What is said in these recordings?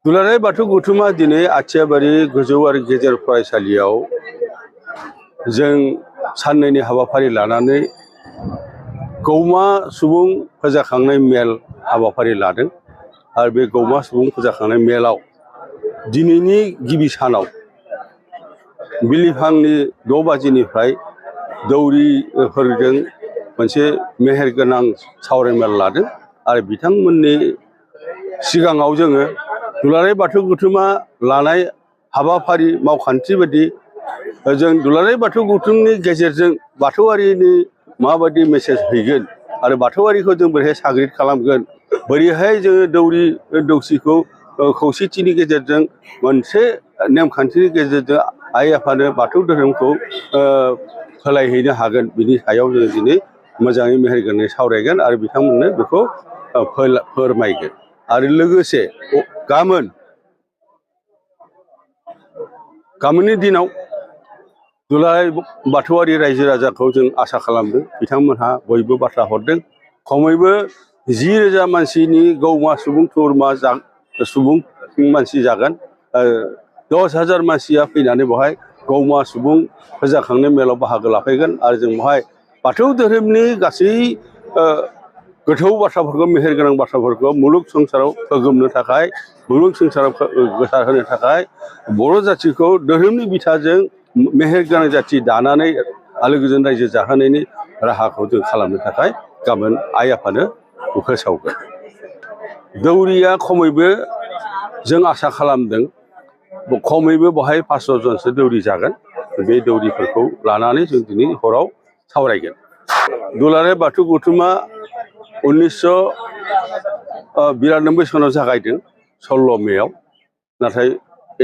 दुलाराय बाथौ गौथुमा दिनै आथियाबारि गोजौ आरो गेजेर फरायसालियाव जों साननैनि हाबाफारि लानानै गौमा सुबुं फोजाखांनाय मेल हाबाफारि लादों आरो बे गौमा सुबुं फोजाखांनाय मेलाव दिनैनि गिबि सानाव बिलिफांनि 6 बाजिनिफ्राय दौरिफोरजों मोनसे मेहेरगोनां सावरायमेल लादों आरो बिथांमोननि सिगाङाव जोङो दुलाराय बाथौ गौथुमा लानाय हाबाफारि मावखान्थि बायदि जों दुलाराय बाथौ गौथुमनि गेजेरजों बाथौआरिनि माबायदि मेसेज हैगोन आरो बाथौआरिखौ जों बोरैहाय साग्रिद खालामगोन बोरैहाय जोङो दौरि दौसिखौ खौसेथिनि गेजेरजों मोनसे नेमखान्थिनि गेजेरजों आइ आफानो बाथौ धोरोमखौ फोलायहैनो हागोन बिनि सायाव जों दिनै मोजाङै मेहेरगोनाङै सावरायगोन आरो बिथांमोननो बेखौ फोरमायगोन आरो लोगोसे गाबोननि दिनाव दुलाराय बाथौआरि रायजो राजाखौ जों आसा खालामदों बिथांमोनहा बयबो बाथ्रा हरदों खमैबो 10,000 मानसिनि गौमा सुबुं थुरमा सुबुं मानसि जागोन 10,000 मानसिया फैनानै बेवहाय गौमा सुबुं फोजाखांनाय मेलाव बाहागो लाफैगोन आरो जों बेवहाय बाथौ धोरोमनि गासै गोथौ बाथ्राफोरखौ मेहेरगोनां बाथ्राफोरखौ मुलुग संसाराव फोगोमनो थाखाय मुलुग संसाराव गोसार होनो थाखाय बर' जाथिखौ धोरोमनि बिथाजों मेहेरगोनां जाथि दानानै आलो गोजोन रायजो जाहोनायनि राहाखौ जों खालामनो थाखाय गाबोन आइ आफानो फोसावगोन। दौरिया खमैबो जों आसा खालामदों खमैबो बेवहाय 500 जनसो दौरि जागोन बे दौरिफोरखौ लानानै जों दिनै हराव सावरायगोन। दुलाराय बाथौ गौथुमा 1992 सनाव जागायदों 16 मेआव नाथाय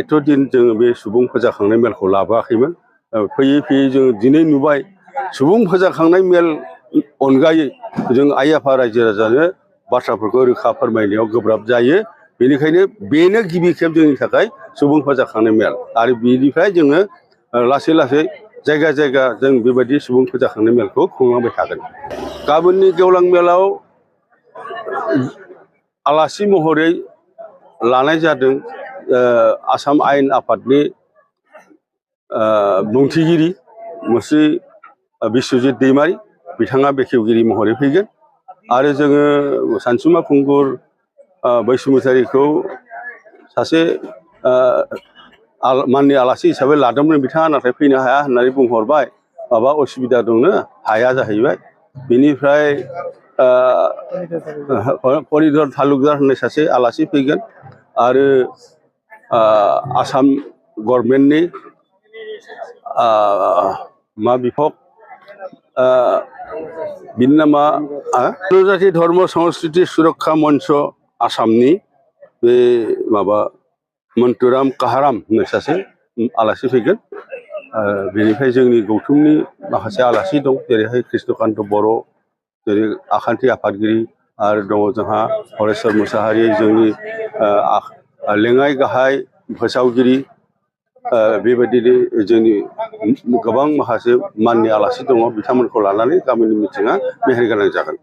एथ' दिन जोङो बे सुबुं फोजाखांनाय मेलखौ लाबोआखैमोन फैयै फैयै जोङो दिनै नुबाय सुबुं फोजाखांनाय मेल अनगायै जों आइ आफा रायजो राजानो बाथ्राफोरखौ रोखा फोरमायनायाव गोब्राब जायो बेनिखायनो बेनो गिबि खेब जोंनि थाखाय सुबुं फोजाखांनाय मेल आरो बिनिफ्राय जोङो लासै लासै जायगा जायगा जों बेबायदि सुबुं फोजाखांनाय मेलखौ खुंलांबाय थागोन। गाबोननि गेवलां मेलाव आलासि महरै लानाय जादों आसाम आयेन आफादनि बुंथिगिरि मुस्रि बिस्वजित दैमारि बिथाङा बेखेवगिरि महरै फैगोन आरो जोङो सानसुमा खुंगुर बैसुमुतियारिखौ सासे माननि आलासि हिसाबै लादोंमोन बिथाङा नाथाय फैनो हाया होननानै बुंहरबाय माबा असुबिदा दंनो हाया जाहैबाय बिनिफ्राय परिधर तालुकदार होननाय सासे आलासि फैगोन आरो आसाम गभर्नमेन्टनि मा बिफाग बिनि नामा जनजाति धर्म संस्कृति सुरक्षा मंच आसामनि बे माबा मन्टुराम काहाराम होननाय सासे आलासि फैगोन बेनिफ्राय जोंनि गौथुमनि माखासे आलासि दं जेरैहाय कृष्णकान्त बर' जेरै आखान्थि आफादगिरि आरो दङ जोंहा हरेस्वर मुसाहारि जोंनि लेङाइ गाहाय फोसावगिरि बेबायदिनो जोंनि गोबां माखासे माननि आलासि दङ बिथांमोनखौ लानानै गामिनि मिटिङा मेहेरगोनां जागोन।